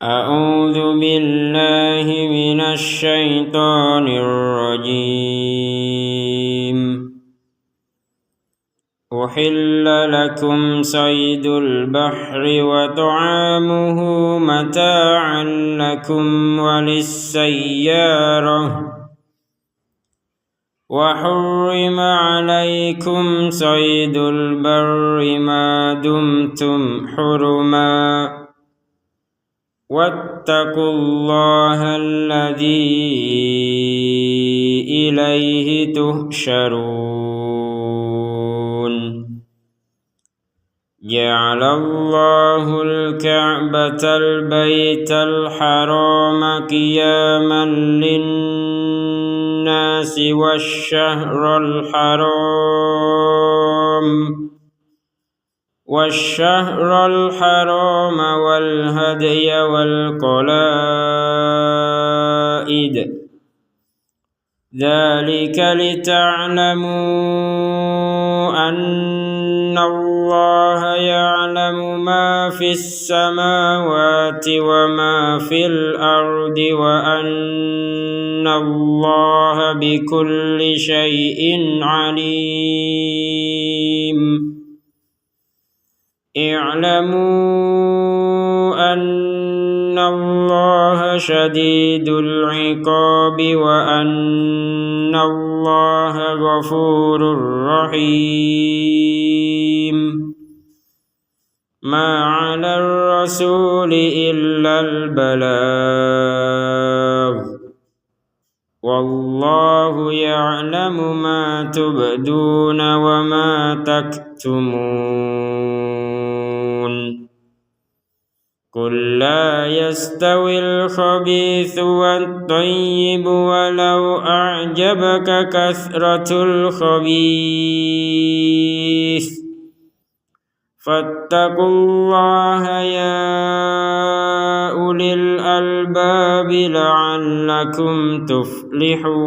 أعوذ بالله من الشيطان الرجيم. أحل لكم صيد البحر وطعامه متاعا لكم وللسيارة، وحرم عليكم صيد البر ما دمتم حرما، واتقوا الله الذي إليه تحشرون. جعل الله الكعبة البيت الحرام قياما للناس والشهر الحرام والهدي والقلائد، ذلك لتعلموا أن الله يعلم ما في السماوات وما في الأرض، وأن الله بكل شيء عليم. اعلموا أن الله شديد العقاب، وأن الله غفور رحيم. ما على الرسول إلا البلاغ، والله يعلم ما تبدون وما تكتمون. قل لا يستوي الخبيث والطيب ولو أعجبك كثرة الخبيث، فاتقوا الله يا أولي الألباب لعلكم تفلحون.